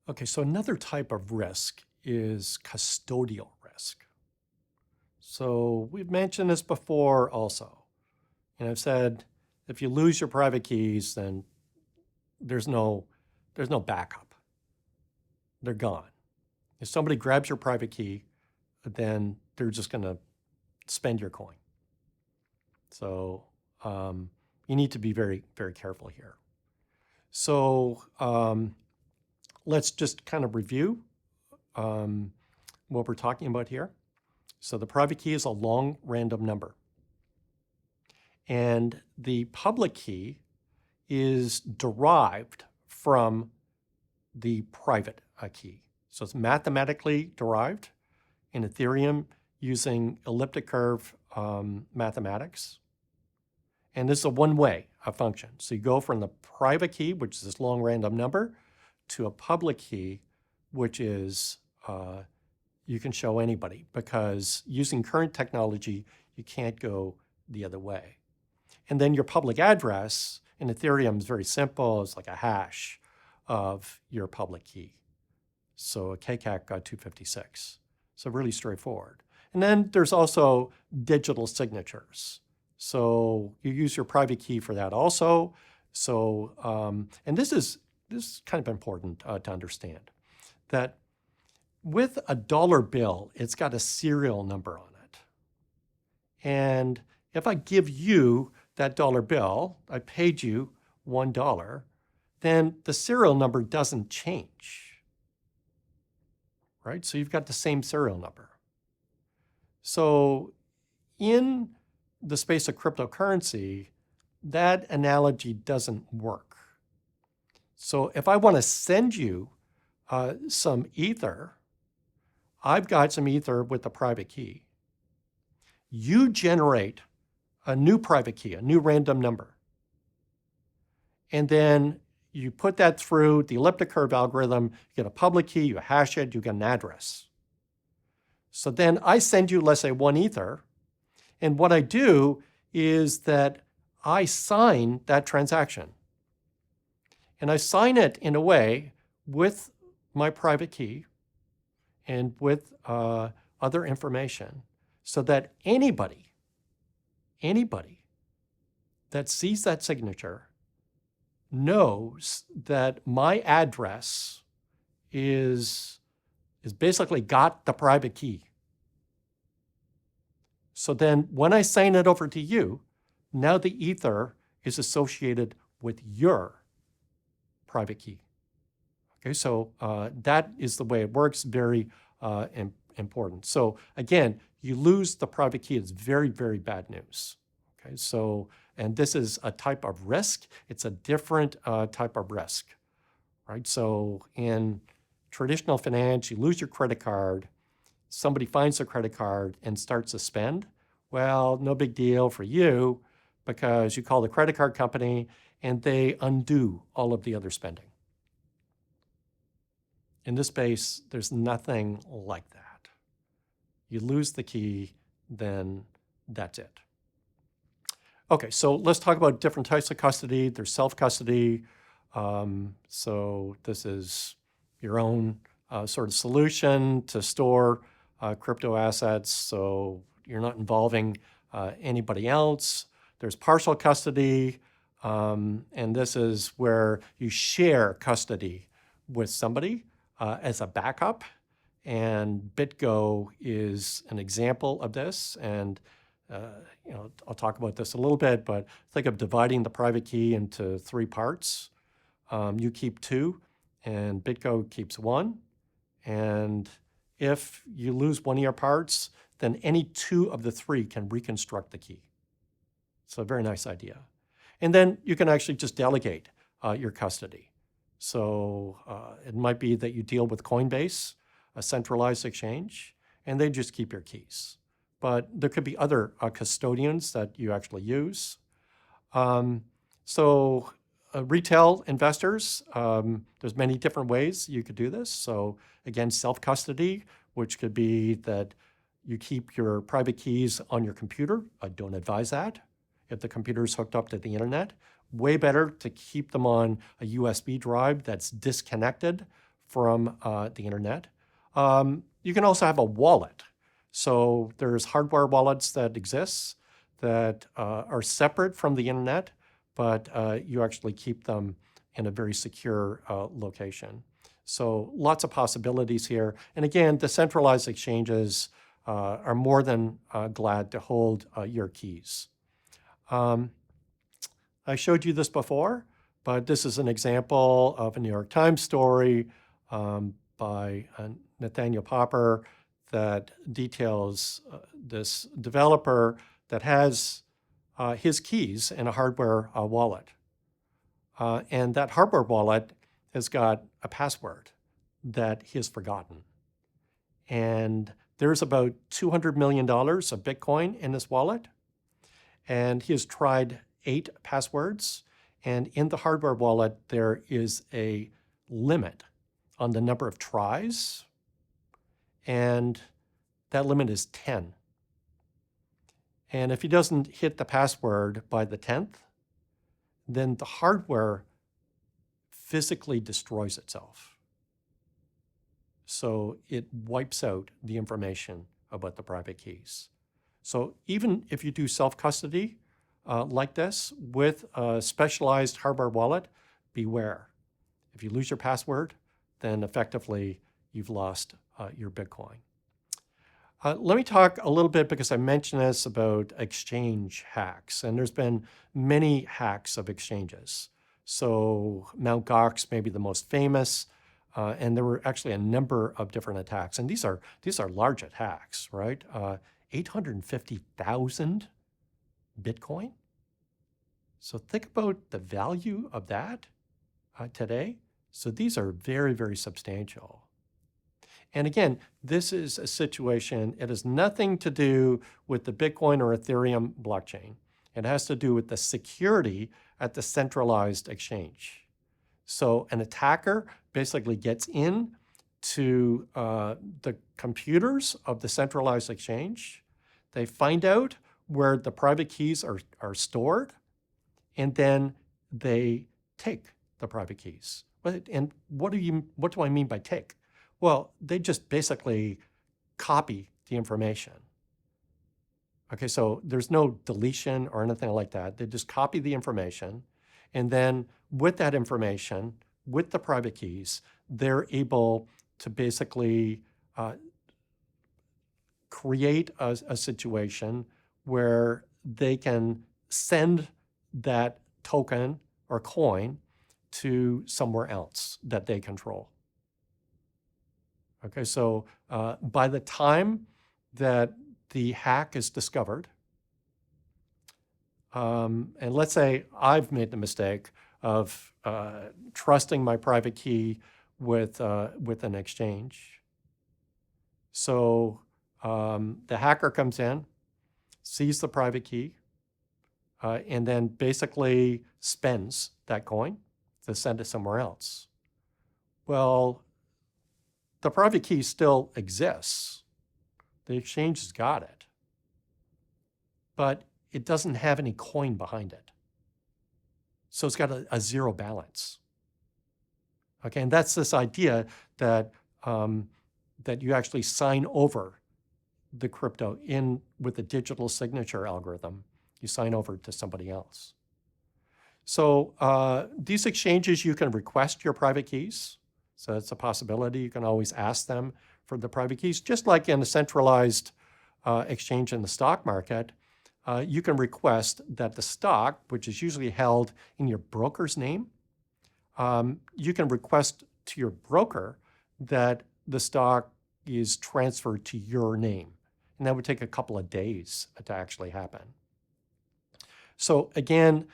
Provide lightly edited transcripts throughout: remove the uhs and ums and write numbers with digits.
Okay, so another type of risk is custodial risk. So we've mentioned this before also. And I've said, if you lose your private keys, then there's no backup. They're gone. If somebody grabs your private key, then they're just going to spend your coin. So you need to be very, very careful here. So let's just kind of review what we're talking about here. So the private key is a long random number. And the public key is derived from the private key. So it's mathematically derived in Ethereum using elliptic curve mathematics. And this is a one-way function. So you go from the private key, which is this long random number, to a public key, which is you can show anybody, because using current technology, you can't go the other way. And then your public address in Ethereum is very simple. It's like a hash of your public key. So a KCAC 256. So really straightforward. And then there's also digital signatures. So you use your private key for that also. So, and this is kind of important to understand, that with a dollar bill, it's got a serial number on it. And if I give you that dollar bill, I paid you $1, then the serial number doesn't change, right? So you've got the same serial number. So in the space of cryptocurrency, that analogy doesn't work. So if I want to send you some Ether, I've got some Ether with a private key. You generate a new private key, a new random number. And then you put that through the elliptic curve algorithm, you get a public key, you hash it, you get an address. So then I send you, let's say, 1 Ether. And what I do is that I sign that transaction. And I sign it in a way with my private key and with other information, so that anybody that sees that signature knows that my address is basically got the private key. So then when I sign it over to you, now the Ether is associated with your private key. Okay, so that is the way it works, very important. So again, you lose the private key, it's very, very bad news. Okay, so, and this is a type of risk. It's a different type of risk, right? So in traditional finance, you lose your credit card, somebody finds the credit card and starts to spend. Well, no big deal for you, because you call the credit card company and they undo all of the other spending. In this space, there's nothing like that. You lose the key, then that's it. Okay, so let's talk about different types of custody. There's self-custody. So this is your own sort of solution to store crypto assets, so you're not involving anybody else. There's partial custody, and this is where you share custody with somebody as a backup. And BitGo is an example of this. And I'll talk about this a little bit, but think of dividing the private key into 3 parts. You keep 2, and BitGo keeps 1. And if you lose one of your parts, then any 2 of the 3 can reconstruct the key. So a very nice idea. And then you can actually just delegate your custody. So it might be that you deal with Coinbase, a centralized exchange, and they just keep your keys. But there could be other custodians that you actually use. Retail investors, there's many different ways you could do this. So again, self-custody, which could be that you keep your private keys on your computer. I don't advise that. If the computer is hooked up to the internet, way better to keep them on a USB drive that's disconnected from the internet. You can also have a wallet. So there's hardware wallets that exist that are separate from the internet, but you actually keep them in a very secure location. So lots of possibilities here. And again, decentralized exchanges are more than glad to hold your keys. I showed you this before, but this is an example of a New York Times story by Nathaniel Popper that details this developer that has his keys in a hardware wallet. And that hardware wallet has got a password that he has forgotten. And there's about $200 million of Bitcoin in this wallet. And he has tried 8 passwords. And in the hardware wallet, there is a limit on the number of tries. And that limit is 10. And if he doesn't hit the password by the 10th, then the hardware physically destroys itself. So it wipes out the information about the private keys. So even if you do self-custody like this with a specialized hardware wallet, beware. If you lose your password, then effectively you've lost your Bitcoin. Let me talk a little bit, because I mentioned this, about exchange hacks. And there's been many hacks of exchanges. So Mt. Gox may be the most famous. And there were actually a number of different attacks. And these are large attacks, right? 850,000 Bitcoin. So think about the value of that today. So these are very, very substantial. And again, this is a situation, it has nothing to do with the Bitcoin or Ethereum blockchain. It has to do with the security at the centralized exchange. So an attacker basically gets in to the computers of the centralized exchange. They find out where the private keys are stored, and then they take the private keys. And what do I mean by take? Well, they just basically copy the information. Okay, so there's no deletion or anything like that. They just copy the information, and then with that information, with the private keys, they're able to basically create a situation where they can send that token or coin to somewhere else that they control. Okay, so by the time that the hack is discovered, and let's say I've made the mistake of trusting my private key with an exchange. So the hacker comes in, sees the private key, and then basically spends that coin to send it somewhere else. Well, the private key still exists. The exchange has got it, but it doesn't have any coin behind it. So it's got a zero balance. Okay, and that's this idea that that you actually sign over the crypto in with a digital signature algorithm. You sign over to somebody else. So these exchanges, you can request your private keys. So it's a possibility. You can always ask them for the private keys. Just like in a centralized exchange in the stock market, you can request that the stock, which is usually held in your broker's name, you can request to your broker that the stock is transferred to your name. And that would take a couple of days to actually happen. So again,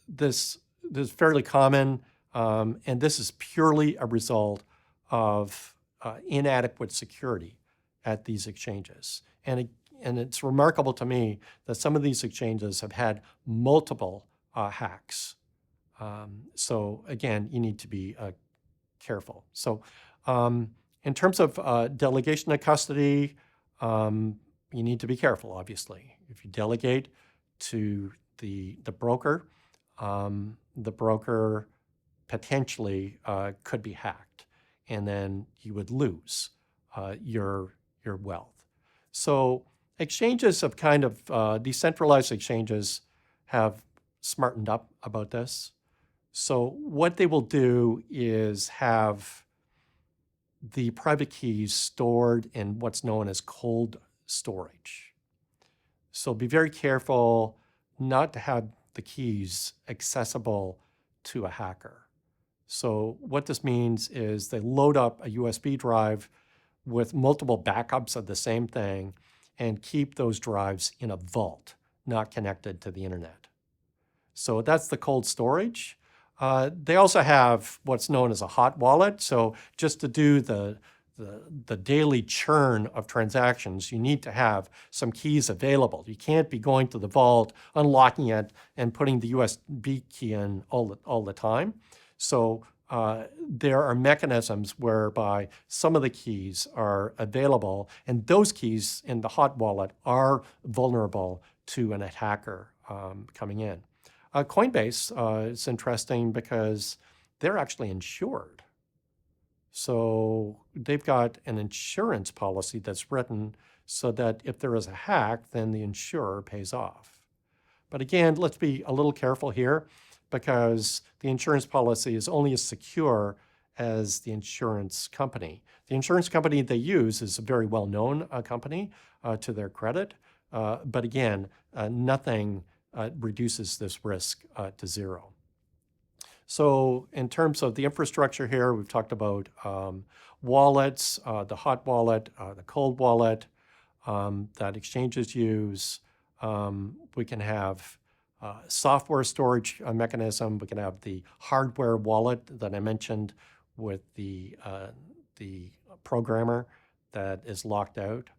this is fairly common, and this is purely a result of inadequate security at these exchanges. And it's remarkable to me that some of these exchanges have had multiple hacks. So again, you need to be careful. So in terms of delegation of custody, you need to be careful, obviously. If you delegate to the broker potentially could be hacked. and then you would lose your wealth. So exchanges have kind of, decentralized exchanges have smartened up about this. So what they will do is have the private keys stored in what's known as cold storage. So be very careful not to have the keys accessible to a hacker. So what this means is they load up a USB drive with multiple backups of the same thing and keep those drives in a vault, not connected to the internet. So that's the cold storage. They also have what's known as a hot wallet. So just to do the daily churn of transactions, you need to have some keys available. You can't be going to the vault, unlocking it, and putting the USB key in all the time. So there are mechanisms whereby some of the keys are available, and those keys in the hot wallet are vulnerable to an attacker coming in. Coinbase is interesting because they're actually insured. So they've got an insurance policy that's written so that if there is a hack, then the insurer pays off. But again, let's be a little careful here because the insurance policy is only as secure as the insurance company. The insurance company they use is a very well-known company to their credit. But again, nothing reduces this risk to zero. So in terms of the infrastructure here, we've talked about wallets, the hot wallet, the cold wallet that exchanges use. We can have software storage mechanism. We can have the hardware wallet that I mentioned with the programmer that is locked out.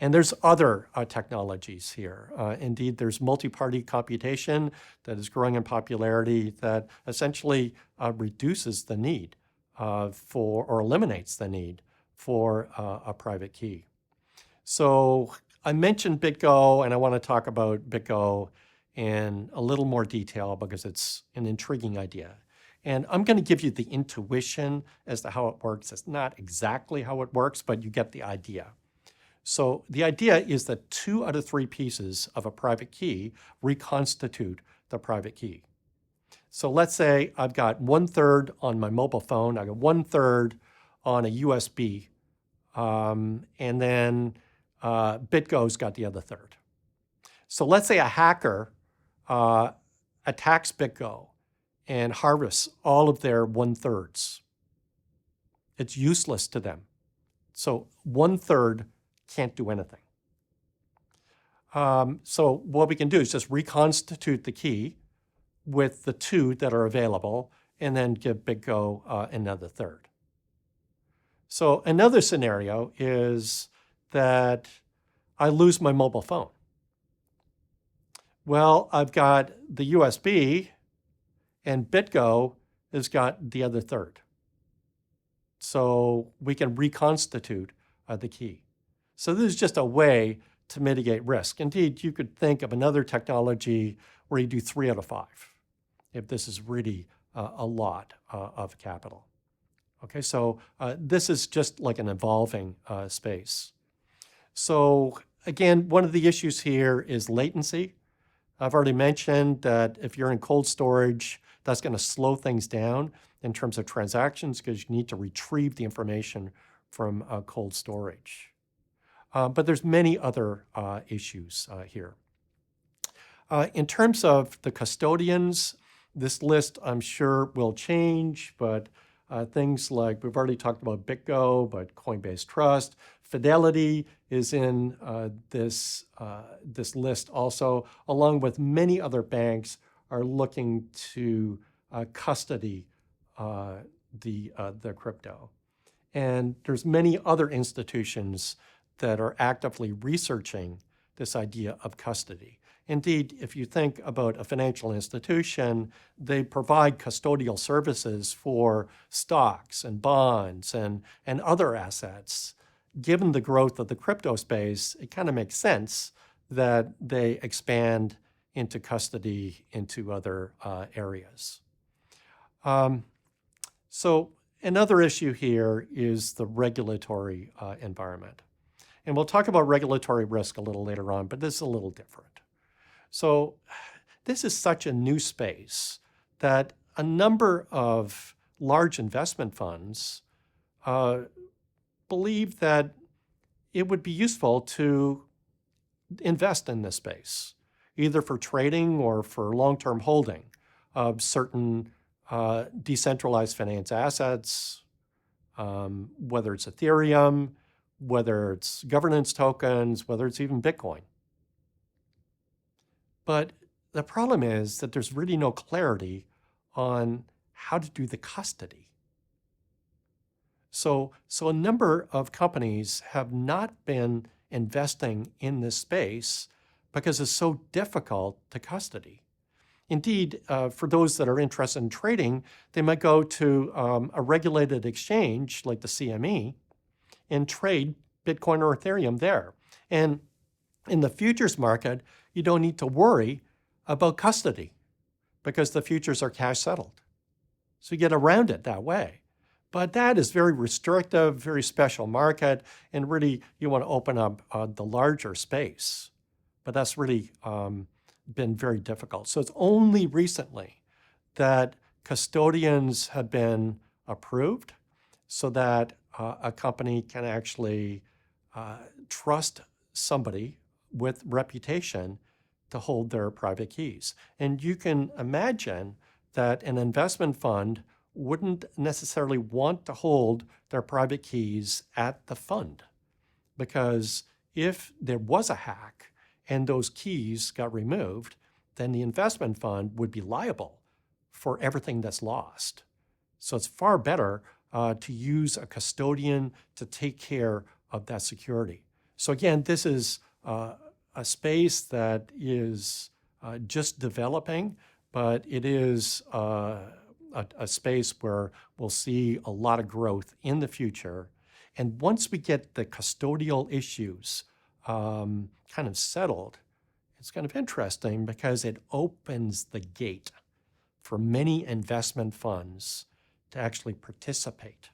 And there's other technologies here. Indeed, there's multi-party computation that is growing in popularity that essentially reduces the need for, or eliminates the need for a private key. So I mentioned BitGo, and I want to talk about BitGo in a little more detail because it's an intriguing idea. And I'm going to give you the intuition as to how it works. It's not exactly how it works, but you get the idea. So the idea is that 2 out of 3 pieces of a private key reconstitute the private key. So let's say I've got 1/3 on my mobile phone, I got 1/3 on a USB, and then BitGo's got the other third. So let's say a hacker attacks BitGo and harvests all of their 1/3. It's useless to them. So 1/3 can't do anything. So what we can do is just reconstitute the key with the 2 that are available and then give BitGo another third. So another scenario is that I lose my mobile phone. Well, I've got the USB and BitGo has got the other third. So we can reconstitute the key. So this is just a way to mitigate risk. Indeed, you could think of another technology where you do 3 out of 5, if this is really a lot of capital. Okay, so this is just like an evolving space. So again, one of the issues here is latency. I've already mentioned that if you're in cold storage, that's going to slow things down in terms of transactions because you need to retrieve the information from cold storage. But there's many other issues here. In terms of the custodians, this list I'm sure will change, but things like, we've already talked about BitGo, but Coinbase Trust, Fidelity is in this list also, along with many other banks are looking to custody the crypto. And there's many other institutions that are actively researching this idea of custody. Indeed, if you think about a financial institution, they provide custodial services for stocks and bonds and other assets. Given the growth of the crypto space, it kind of makes sense that they expand into custody into other areas. So another issue here is the regulatory environment. And we'll talk about regulatory risk a little later on, but this is a little different. So this is such a new space that a number of large investment funds believe that it would be useful to invest in this space, either for trading or for long-term holding of certain decentralized finance assets, whether it's Ethereum, whether it's governance tokens, whether it's even Bitcoin. But the problem is that there's really no clarity on how to do the custody. So a number of companies have not been investing in this space because it's so difficult to custody. Indeed, for those that are interested in trading, they might go to a regulated exchange like the CME and trade Bitcoin or Ethereum there. And in the futures market, you don't need to worry about custody because the futures are cash settled. So you get around it that way. But that is very restrictive, very special market, and really you want to open up the larger space. But that's really been very difficult. So it's only recently that custodians have been approved so that a company can actually trust somebody with reputation to hold their private keys. And you can imagine that an investment fund wouldn't necessarily want to hold their private keys at the fund, because if there was a hack and those keys got removed, then the investment fund would be liable for everything that's lost. So it's far better to use a custodian to take care of that security. So again, this is a space that is just developing, but it is a space where we'll see a lot of growth in the future. And once we get the custodial issues kind of settled, it's kind of interesting because it opens the gate for many investment funds to actually participate.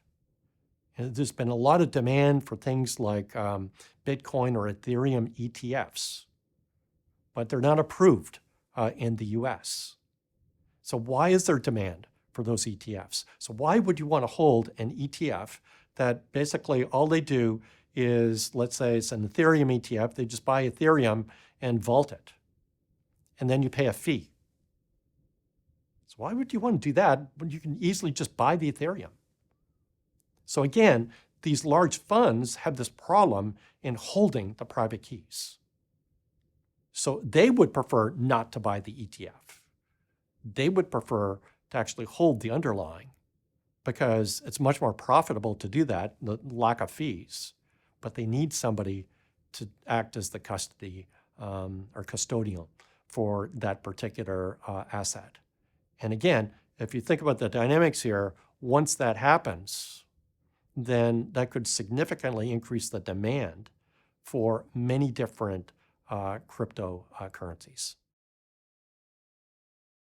And there's been a lot of demand for things like Bitcoin or Ethereum ETFs, but they're not approved in the US. So why is there demand for those ETFs? So why would you want to hold an ETF that basically all they do is, let's say it's an Ethereum ETF, they just buy Ethereum and vault it, and then you pay a fee. So why would you want to do that when you can easily just buy the Ethereum? So again, these large funds have this problem in holding the private keys. So they would prefer not to buy the ETF. They would prefer to actually hold the underlying because it's much more profitable to do that, the lack of fees. But they need somebody to act as the custody or custodian for that particular asset. And again, if you think about the dynamics here, once that happens, then that could significantly increase the demand for many different cryptocurrencies.